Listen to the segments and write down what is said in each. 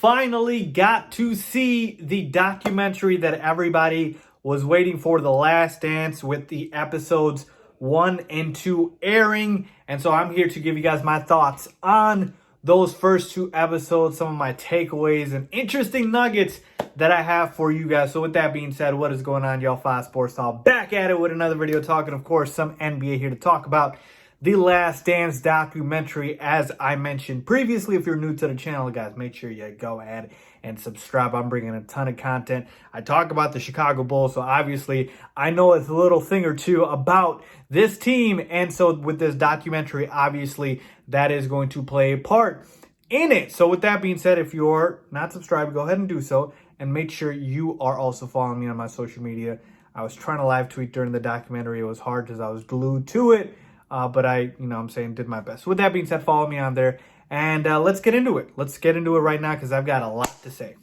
finally got to see the documentary that everybody was waiting for, The Last Dance, with the episodes 1 and 2 airing. And so I'm here to give you guys my thoughts on those first 2 episodes, some of my takeaways and interesting nuggets that I have for you guys. So with that being said, what is going on, y'all? Faiz Sports Talk back at it with another video, talking, of course, some NBA here to talk about The Last Dance documentary. As I mentioned previously, if you're new to the channel, guys, make sure you go ahead and subscribe. I'm bringing a ton of content. I talk about the Chicago Bulls, so obviously I know a little thing or two about this team. And so with this documentary, obviously that is going to play a part in it. So with that being said, if you're not subscribed, go ahead and do so. And make sure you are also following me on my social media. I was trying to live tweet during the documentary. It was hard because I was glued to it. But I, did my best. With that being said, follow me on there. And let's get into it. Let's get into it right now because I've got a lot to say.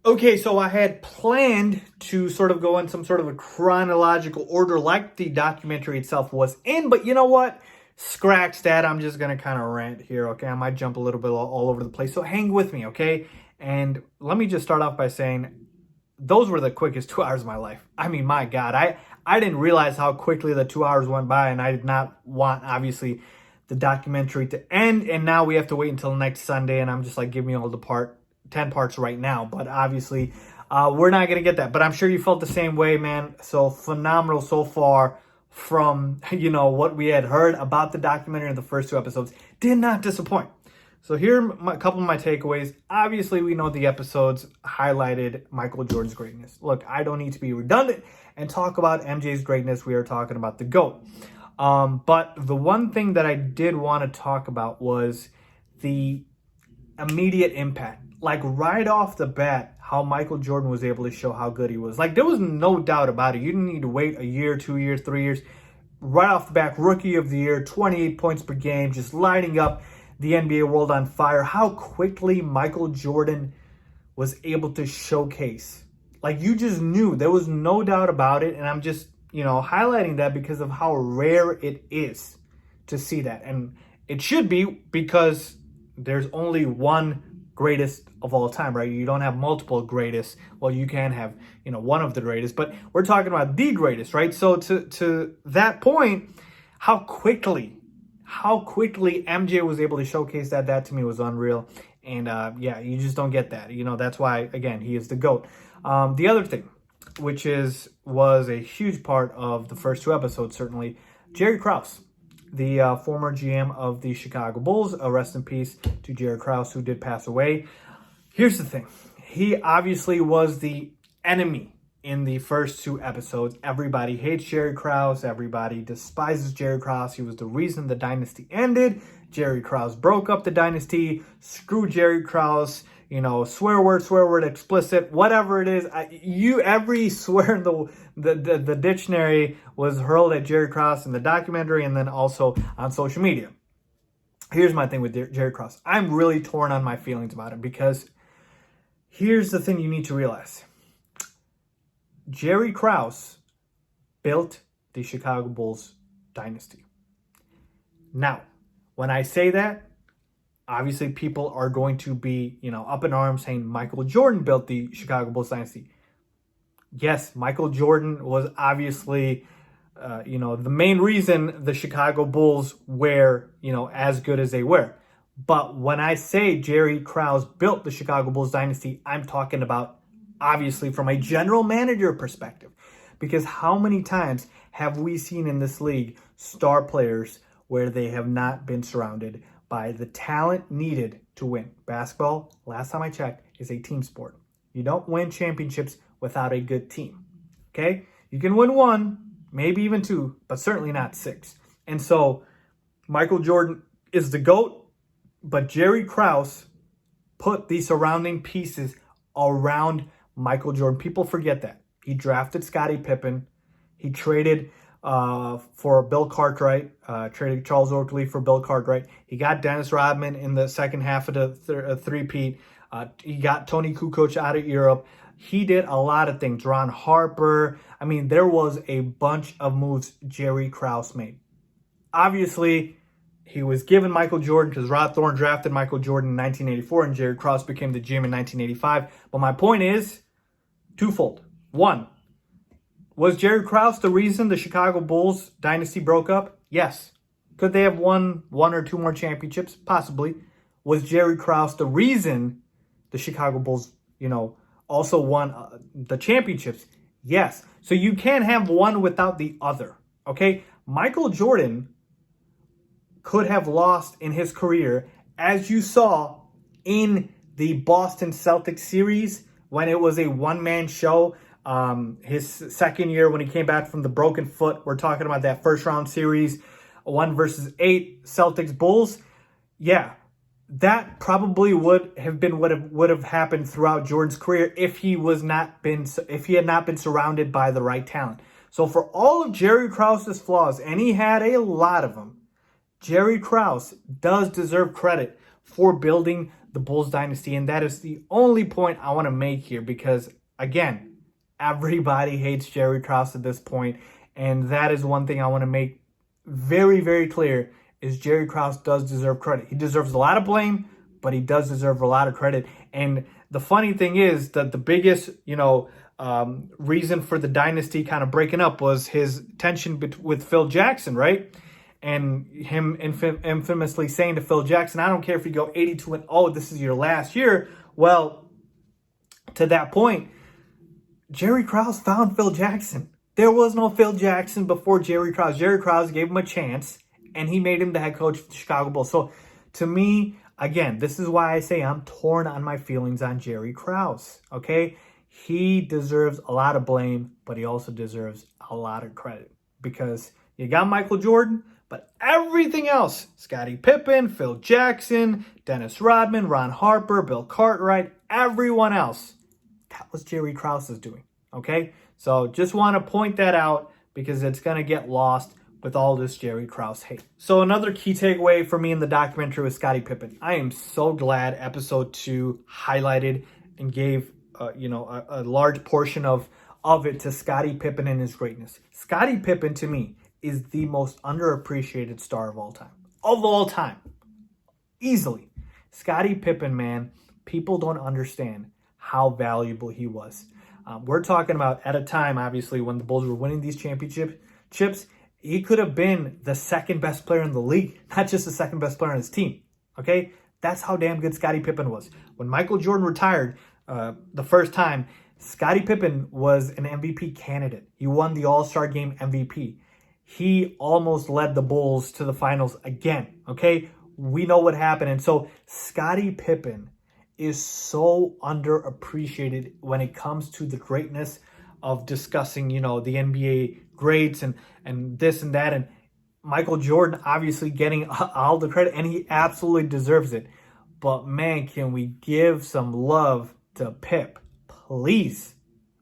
Okay, so I had planned to sort of go in some sort of a chronological order like the documentary itself was in. But you know what? Scratch that. I'm just going to kind of rant here, okay? I might jump a little bit all over the place. So hang with me, okay? And let me just start off by saying those were the quickest 2 hours of my life. I mean, my God, I didn't realize how quickly the 2 hours went by, and I did not want, obviously, the documentary to end. And now we have to wait until next Sunday, and I'm just like, give me all the 10 parts right now. But obviously, we're not going to get that. But I'm sure you felt the same way, man. So phenomenal so far from, what we had heard about the documentary in the first 2 episodes. Did not disappoint. So here are a couple of my takeaways. Obviously, we know the episodes highlighted Michael Jordan's greatness. Look, I don't need to be redundant and talk about MJ's greatness. We are talking about the GOAT. But the one thing that I did want to talk about was the immediate impact. Like right off the bat, how Michael Jordan was able to show how good he was. Like there was no doubt about it. You didn't need to wait a year, 2 years, 3 years. Right off the bat, Rookie of the Year, 28 points per game, just lighting up the NBA world on fire. How quickly Michael Jordan was able to showcase. Like you just knew, there was no doubt about it. And I'm just, highlighting that because of how rare it is to see that. And it should be, because there's only one greatest of all time, right? You don't have multiple greatest. Well, you can have, one of the greatest, but we're talking about the greatest, right? So to that point, how quickly MJ was able to showcase that to me was unreal. And you just don't get that. That's why, again, he is the GOAT. The other thing, which was a huge part of the first 2 episodes, certainly, Jerry Krause, the former GM of the Chicago Bulls. Rest in peace to Jerry Krause, who did pass away. Here's the thing. He obviously was the enemy in the first 2 episodes. Everybody hates Jerry Krause. Everybody despises Jerry Krause. He was the reason the dynasty ended. Jerry Krause broke up the dynasty. Screw Jerry Krause. Swear word, explicit, whatever it is. Every swear in the dictionary was hurled at Jerry Krause in the documentary and then also on social media. Here's my thing with Jerry Krause. I'm really torn on my feelings about it because here's the thing you need to realize. Jerry Krause built the Chicago Bulls dynasty. Now, when I say that, obviously people are going to be, up in arms saying Michael Jordan built the Chicago Bulls dynasty. Yes, Michael Jordan was obviously, the main reason the Chicago Bulls were, as good as they were. But when I say Jerry Krause built the Chicago Bulls dynasty, I'm talking about obviously from a general manager perspective. Because how many times have we seen in this league star players where they have not been surrounded by the talent needed to win? Basketball, last time I checked, is a team sport. You don't win championships without a good team, okay? You can win 1, maybe even 2, but certainly not 6. And so Michael Jordan is the GOAT, but Jerry Krause put the surrounding pieces around Michael Jordan. People forget that. He drafted Scottie Pippen. He traded for Bill Cartwright, traded Charles Oakley for Bill Cartwright. He got Dennis Rodman in the second half of the three-peat. He got Tony Kukoc out of Europe. He did a lot of things. Ron Harper. I mean, there was a bunch of moves Jerry Krause made. Obviously, he was given Michael Jordan because Rod Thorne drafted Michael Jordan in 1984 and Jerry Krause became the GM in 1985. But my point is twofold. One, was Jerry Krause the reason the Chicago Bulls dynasty broke up? Yes. Could they have won one or two more championships? Possibly. Was Jerry Krause the reason the Chicago Bulls, also won the championships? Yes. So you can't have one without the other, okay? Michael Jordan could have lost in his career, as you saw in the Boston Celtics series when it was a one-man show. His second year when he came back from the broken foot, we're talking about that first round series, 1-8 Celtics Bulls. Yeah, that probably would have been what would have happened throughout Jordan's career if he had not been surrounded by the right talent. So for all of Jerry Krause's flaws, and he had a lot of them, Jerry Krause does deserve credit for building the Bulls dynasty, and that is the only point I want to make here because, again, everybody hates Jerry Krause at this point, and that is one thing I want to make very, very clear is Jerry Krause does deserve credit. He deserves a lot of blame, but he does deserve a lot of credit. And the funny thing is that the biggest, reason for the dynasty kind of breaking up was his tension with Phil Jackson, right? And him infamously saying to Phil Jackson, I don't care if you go 82-0, this is your last year. Well, to that point, Jerry Krause found Phil Jackson. There was no Phil Jackson before Jerry Krause. Jerry Krause gave him a chance, and he made him the head coach of the Chicago Bulls. So, to me, again, this is why I say I'm torn on my feelings on Jerry Krause, okay? He deserves a lot of blame, but he also deserves a lot of credit because you got Michael Jordan, but everything else, Scottie Pippen, Phil Jackson, Dennis Rodman, Ron Harper, Bill Cartwright, everyone else, that was Jerry Krause's doing, okay? So just want to point that out because it's going to get lost with all this Jerry Krause hate. So another key takeaway for me in the documentary was Scottie Pippen. I am so glad episode 2 highlighted and gave a large portion of it to Scottie Pippen and his greatness. Scottie Pippen, to me, is the most underappreciated star of all time. Of all time. Easily. Scottie Pippen, man, people don't understand how valuable he was. We're talking about at a time, obviously, when the Bulls were winning these championships, he could have been the second best player in the league, not just the second best player on his team. Okay? That's how damn good Scottie Pippen was. When Michael Jordan retired the first time, Scottie Pippen was an MVP candidate. He won the All-Star Game MVP. He almost led the Bulls to the finals again, okay? We know what happened. And so Scottie Pippen is so underappreciated when it comes to the greatness of discussing, the NBA greats and this and that. And Michael Jordan obviously getting all the credit, and he absolutely deserves it. But man, can we give some love to Pip, please?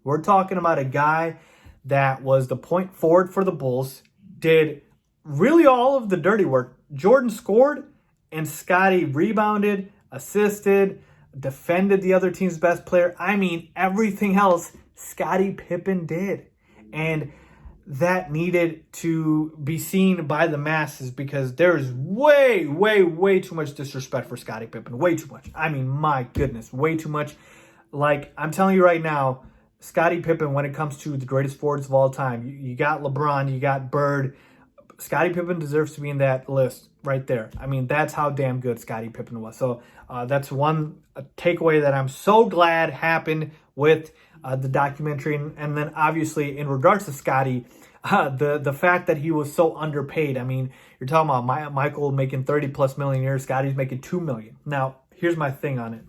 We're talking about a guy that was the point forward for the Bulls, did really all of the dirty work. Jordan scored, and Scottie rebounded, assisted, defended the other team's best player. I mean, everything else Scottie Pippen did. And that needed to be seen by the masses because there is way, way, way too much disrespect for Scottie Pippen. Way too much. I mean, my goodness, way too much. Like, I'm telling you right now, Scottie Pippen, when it comes to the greatest forwards of all time, you got LeBron, you got Bird. Scottie Pippen deserves to be in that list right there. I mean, that's how damn good Scottie Pippen was. So that's one takeaway that I'm so glad happened with the documentary. And then obviously in regards to Scottie, the fact that he was so underpaid. I mean, you're talking about Michael making 30 plus million a year, Scottie's making $2 million. Now, here's my thing on it.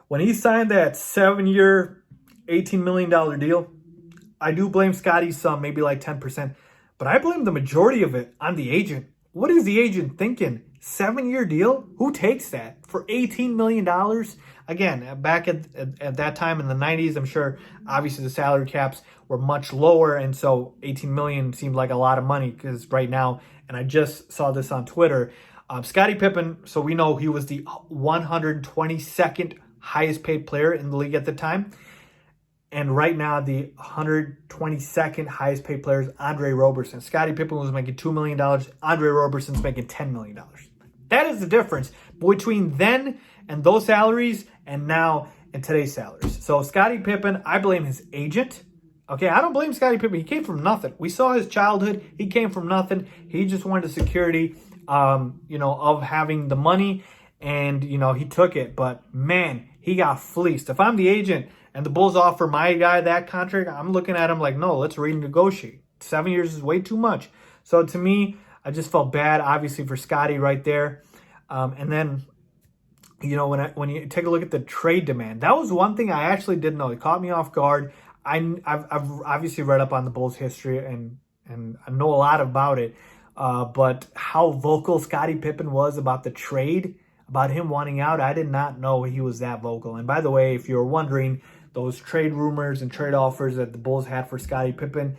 When he signed that 7-year, $18 million deal, I do blame Scottie's sum, maybe like 10%, but I blame the majority of it on the agent. What is the agent thinking? 7-year deal? Who takes that for $18 million? Again, back at that time in the 90s, I'm sure obviously the salary caps were much lower, and so $18 million seemed like a lot of money because right now, and I just saw this on Twitter, Scottie Pippen, so we know he was the 122nd highest paid player in the league at the time. And right now, the 122nd highest paid player is Andre Roberson. Scottie Pippen was making $2 million. Andre Roberson's making $10 million. That is the difference between then and those salaries and now and today's salaries. So Scottie Pippen, I blame his agent. Okay, I don't blame Scottie Pippen. He came from nothing. We saw his childhood. He came from nothing. He just wanted the security, of having the money, and, he took it. But, man, he got fleeced. If I'm the agent and the Bulls offer my guy that contract, I'm looking at him like, no, let's renegotiate. 7 years is way too much. So, to me, I just felt bad, obviously, for Scottie right there. And then, when you take a look at the trade demand, that was one thing I actually didn't know. It caught me off guard. I've obviously read up on the Bulls' history and I know a lot about it. But how vocal Scottie Pippen was about the trade, about him wanting out, I did not know he was that vocal. And by the way, if you're wondering, those trade rumors and trade offers that the Bulls had for Scottie Pippen,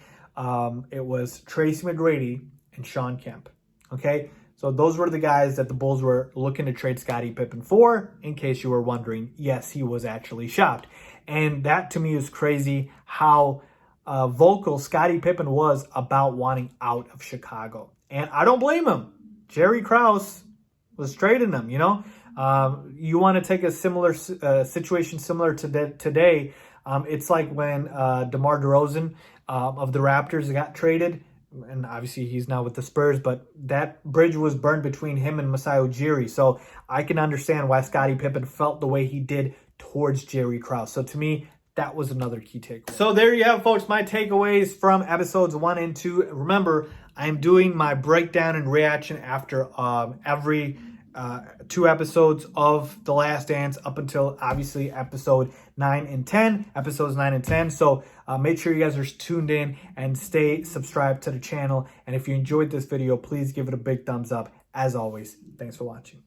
it was Tracy McGrady and Sean Kemp. Okay? So those were the guys that the Bulls were looking to trade Scottie Pippen for, in case you were wondering. Yes, he was actually shopped. And that, to me, is crazy how vocal Scottie Pippen was about wanting out of Chicago. And I don't blame him. Jerry Krause was trading him, You want to take a similar situation similar to today. It's like when DeMar DeRozan of the Raptors got traded. And obviously he's now with the Spurs, but that bridge was burned between him and Masai Ujiri. So I can understand why Scottie Pippen felt the way he did towards Jerry Krause. So to me, that was another key takeaway. So there you have, folks, my takeaways from episodes 1 and 2. Remember, I'm doing my breakdown and reaction after every 2 episodes of The Last Dance up until, obviously, episode 9 and 10. Episodes 9 and 10. So make sure you guys are tuned in and stay subscribed to the channel. And if you enjoyed this video, please give it a big thumbs up. As always, thanks for watching.